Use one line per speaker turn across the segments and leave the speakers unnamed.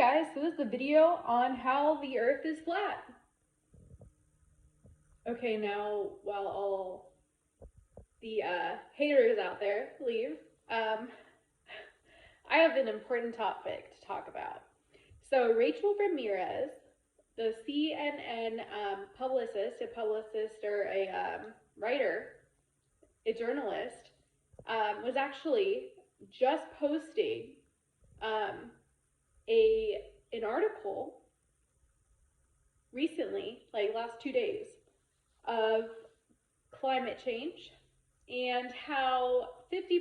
guys, so this is a video on how the earth is flat. Okay, now while all the haters out there leave, I have an important topic to talk about. So Rachel Ramirez, the CNN publicist or a writer, a journalist, was actually just posting an article recently, like last 2 days, of climate change and how 50%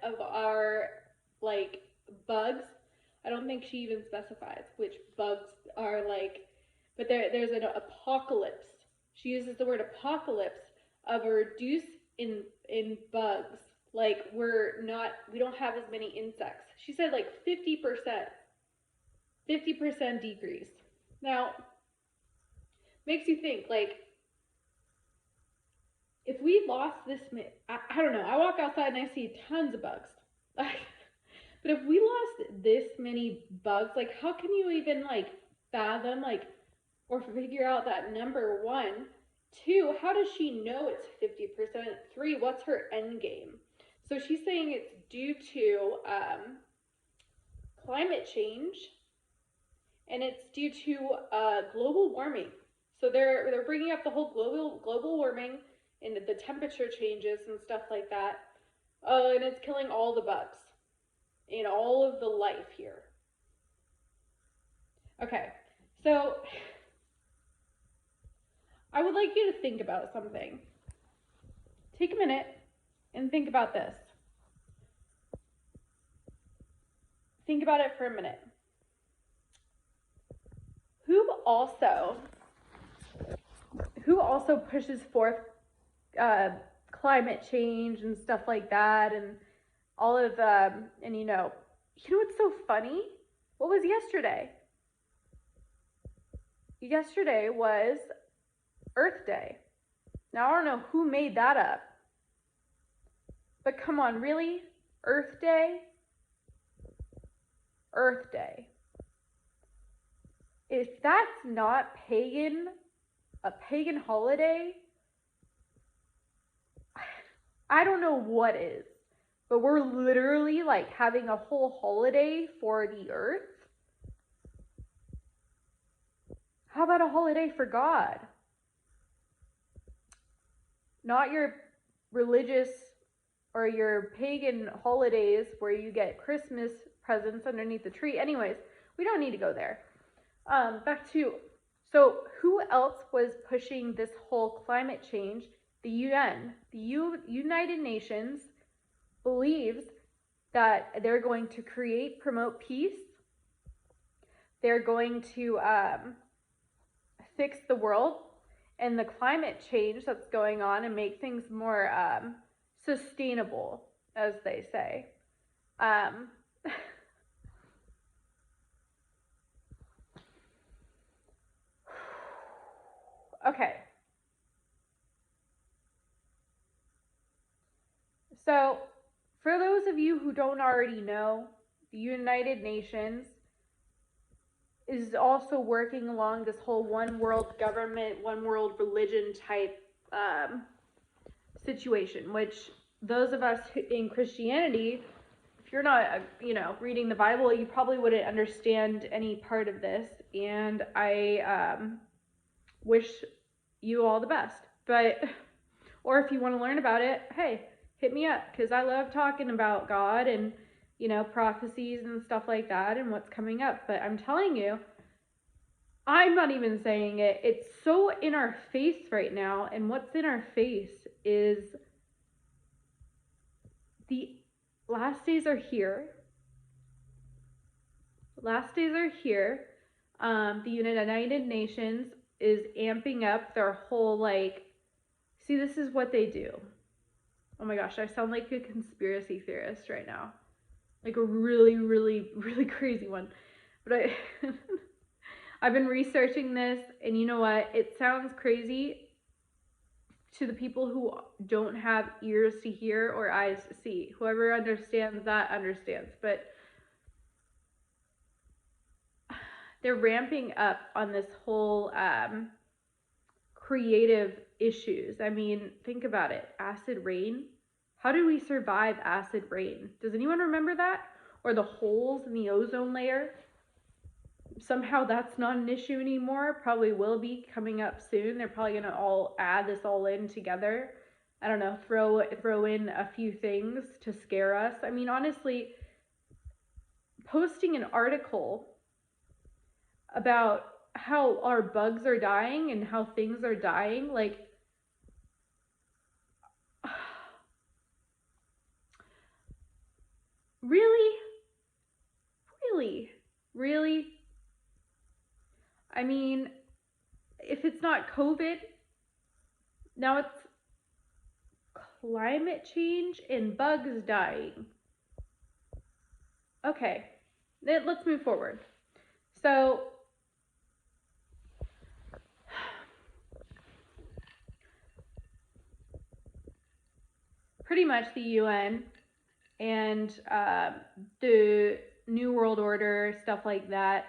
of our bugs, I don't think she even specifies which bugs are but there's an apocalypse. She uses the word apocalypse of a reduce in bugs. Like we don't have as many insects. She said 50% decrease. Now, makes you think, if we lost this, I don't know, I walk outside and I see tons of bugs. But if we lost this many bugs, how can you even fathom or figure out that number? One, two, how does she know it's 50%? Three, what's her end game? So she's saying it's due to climate change, and it's due to global warming. So they're bringing up the whole global warming and the temperature changes and stuff like that. And it's killing all the bugs and all of the life here. Okay, so I would like you to think about something. Take a minute and think about this. Think about it for a minute. Who also pushes forth climate change and stuff like that, and all of and you know what's so funny? What was yesterday? Yesterday was Earth Day. Now I don't know who made that up, but come on, really? Earth Day? Earth Day. If that's not a pagan holiday, I don't know what is. But we're literally having a whole holiday for the earth. How about a holiday for God? Not your religious or your pagan holidays where you get Christmas presents underneath the tree. Anyways, we don't need to go there. Back to, so who else was pushing this whole climate change? The UN. The United Nations believes that they're going to promote peace. They're going to fix the world and the climate change that's going on and make things more sustainable, as they say. Okay. So, for those of you who don't already know, the United Nations is also working along this whole one world government, one world religion type situation, which those of us in Christianity, if you're not, reading the Bible, you probably wouldn't understand any part of this, and I wish you all the best. Or if you want to learn about it, hey, hit me up, because I love talking about God and prophecies and stuff like that and what's coming up. But I'm telling you, I'm not even saying it. It's so in our face right now. And what's in our face is the last days are here. Last days are here. The United Nations is amping up their whole see, this is what they do. Oh my gosh, I sound like a conspiracy theorist right now. Like a really, really, really crazy one. But I've been researching this, and you know what? It sounds crazy to the people who don't have ears to hear or eyes to see. Whoever understands that understands. But they're ramping up on this whole creative issues. I mean, think about it. Acid rain. How did we survive acid rain? Does anyone remember that? Or the holes in the ozone layer? Somehow that's not an issue anymore. Probably will be coming up soon. They're probably going to all add this all in together. I don't know, throw in a few things to scare us. I mean, honestly, posting an article about how our bugs are dying and how things are dying, like, really? Really? Really? I mean, if it's not COVID, now it's climate change and bugs dying. Okay, let's move forward. So, pretty much the UN and the New World Order, stuff like that,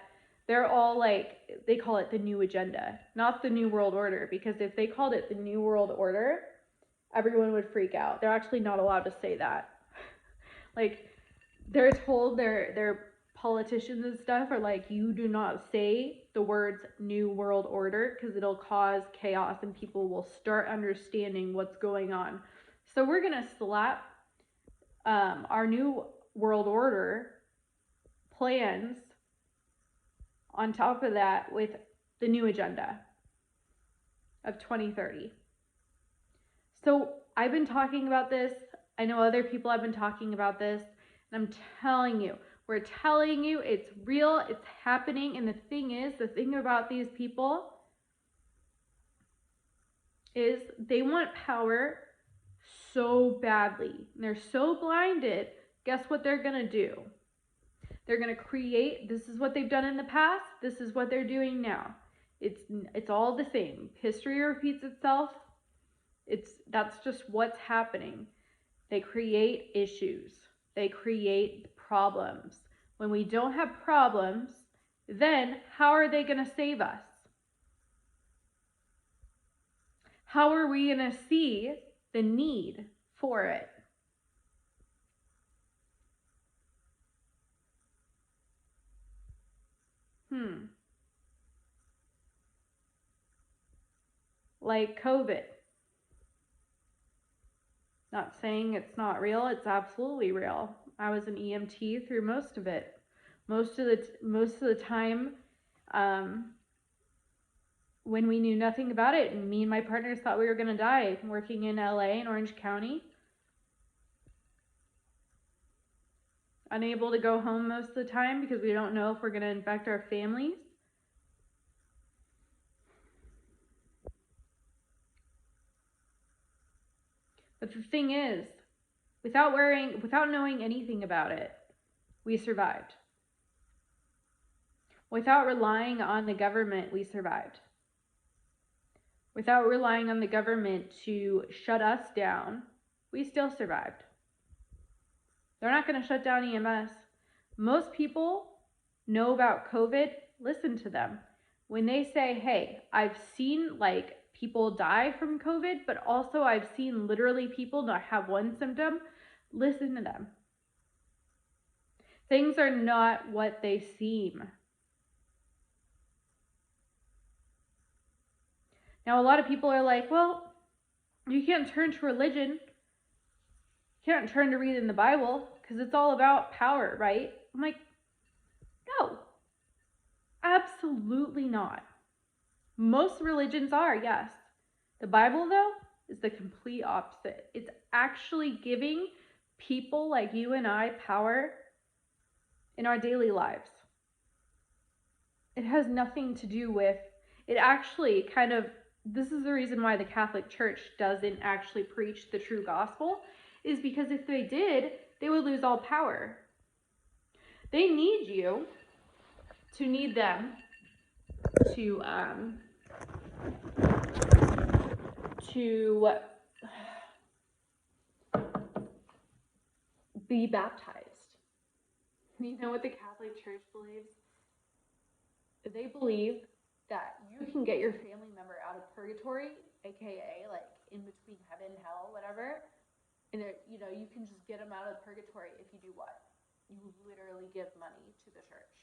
they're all like, they call it the New Agenda, not the New World Order, because if they called it the New World Order, everyone would freak out. They're actually not allowed to say that. Like, they're told, their politicians and stuff are like, you do not say the words New World Order because it'll cause chaos and people will start understanding what's going on. So we're going to slap our New World Order plans on top of that with the New Agenda of 2030. So I've been talking about this. I know other people have been talking about this. And I'm telling you, we're telling you it's real, it's happening. And the thing about these people is they want power so badly. And they're so blinded. Guess what they're going to do? They're going to create, this is what they've done in the past, this is what they're doing now. It's all the same. History repeats itself. That's just what's happening. They create issues. They create problems. When we don't have problems, then how are they going to save us? How are we going to see the need for it? Like COVID. Not saying it's not real, it's absolutely real. I was an EMT through most of it. Most of the time, when we knew nothing about it, and me and my partners thought we were going to die working in LA in Orange County. Unable to go home most of the time because we don't know if we're going to infect our families. But the thing is, without knowing anything about it, we survived. Without relying on the government, we survived. Without relying on the government to shut us down, we still survived. They're not going to shut down EMS. Most people know about COVID. Listen to them. When they say, hey, I've seen like people die from COVID, but also I've seen literally people not have one symptom, listen to them. Things are not what they seem. Now, a lot of people are like, well, you can't turn to religion. You can't turn to reading the Bible because it's all about power, right? I'm like, no, absolutely not. Most religions are, yes. The Bible, though, is the complete opposite. It's actually giving people like you and I power in our daily lives. It has nothing to do with, it actually kind of, this is the reason why the Catholic Church doesn't actually preach the true gospel, is because if they did, they would lose all power. They need you to need them to be baptized. You know what the Catholic Church believes? they believe that you can get your family member out of purgatory, aka like in between heaven and hell, whatever. And you can just get them out of purgatory if you do what? You literally give money to the church.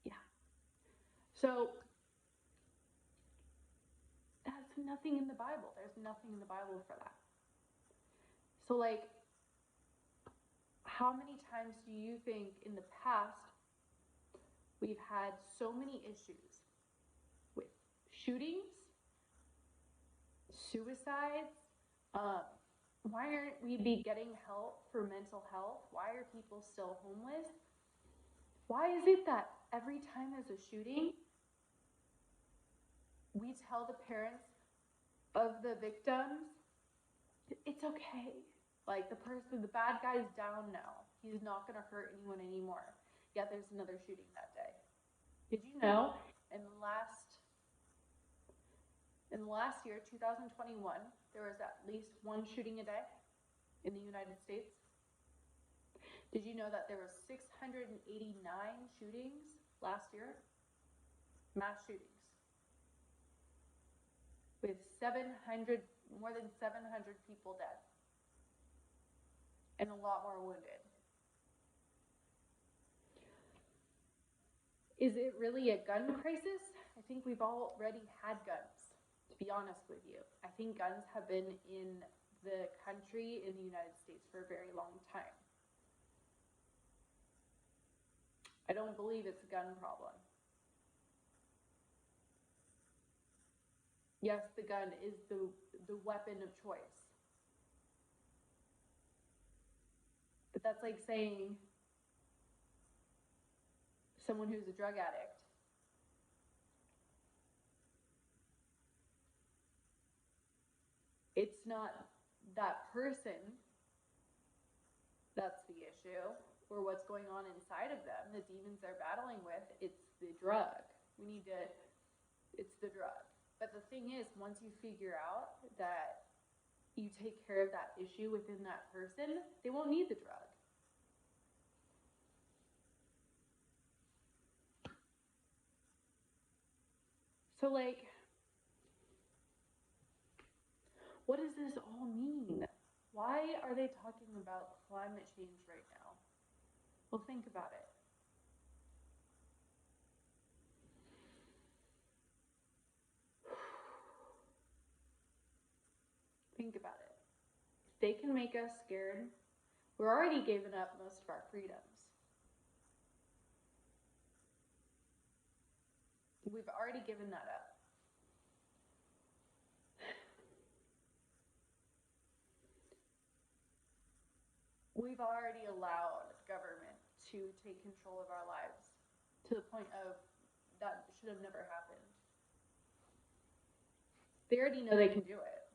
Yeah. So that's nothing in the Bible. There's nothing in the Bible for that. So like, how many times do you think in the past we've had so many issues with shootings, suicides? Why aren't we getting help for mental health? Why are people still homeless? Why is it that every time there's a shooting, we tell the parents of the victims, it's okay. Like the bad guy's down now. He's not going to hurt anyone anymore. Yet there's another shooting that day. Did you know in the last year, 2021, there was at least one shooting a day in the United States? Did you know that there were 689 shootings last year? Mass shootings. With more than 700 people dead. And a lot more wounded. Is it really a gun crisis? I think we've already had guns, to be honest with you. I think guns have been in the country, in the United States, for a very long time. I don't believe it's a gun problem. Yes, the gun is the weapon of choice. But that's like saying someone who's a drug addict it's not that person that's the issue or what's going on inside of them, the demons they're battling with, it's the drug. It's the drug. But the thing is, once you figure out that you take care of that issue within that person, they won't need the drug. So like, what does this all mean? Why are they talking about climate change right now? Well, think about it. Think about it. If they can make us scared, we're already giving up most of our freedoms. We've already given that up. We've already allowed government to take control of our lives to the point of that should have never happened. They already know they can do it.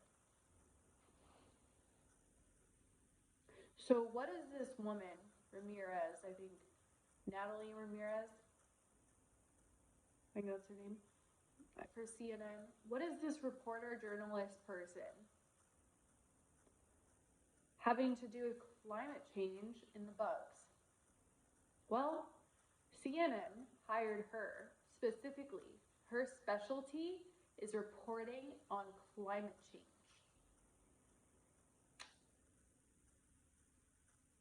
So what is this woman, Ramirez, I think, Natalie Ramirez, I think that's her name, for CNN, what is this reporter, journalist person having to do with climate change in the bugs? Well, CNN hired her specifically. Her specialty is reporting on climate change.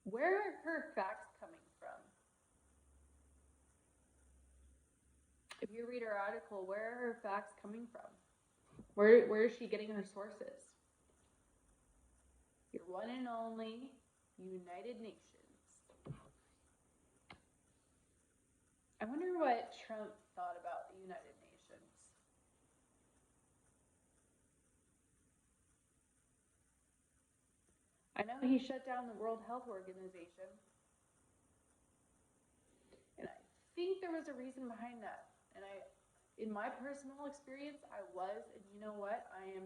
Where are her facts coming from? If you read her article, where are her facts coming from? Where is she getting her sources? Your one and only United Nations. I wonder what Trump thought about the United Nations. I know he shut down the World Health Organization. And I think there was a reason behind that. And in my personal experience, I was, and you know what? I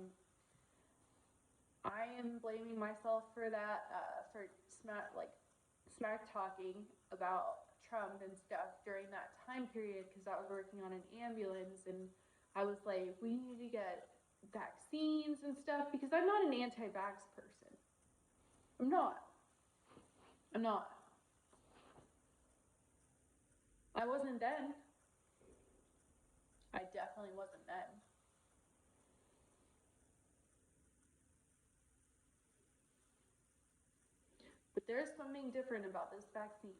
am blaming myself for that, for smack talking about Trump and stuff during that time period, because I was working on an ambulance and I was like, we need to get vaccines and stuff, because I'm not an anti-vax person. I'm not. I'm not. I wasn't then. I definitely wasn't then. But there's something different about this vaccine.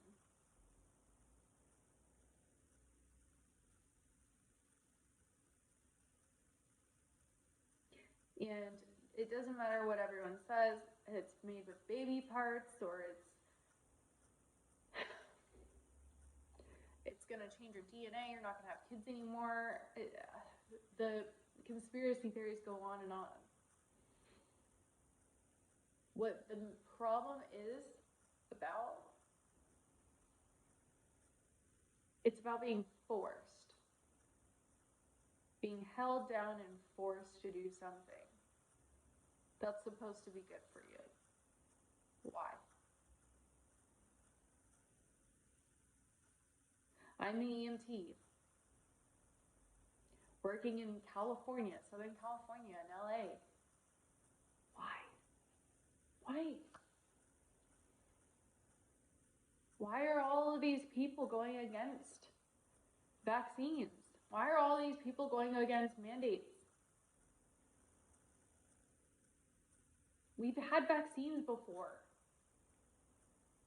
And it doesn't matter what everyone says, it's made with baby parts or it's going to change your DNA, you're not going to have kids anymore. The conspiracy theories go on and on. What the problem is about, it's about being forced. Being held down and forced to do something that's supposed to be good for you. Why? I'm the EMT. Working in California, Southern California, in LA. Why? Why are all of these people going against vaccines? Why are all these people going against mandates? We've had vaccines before.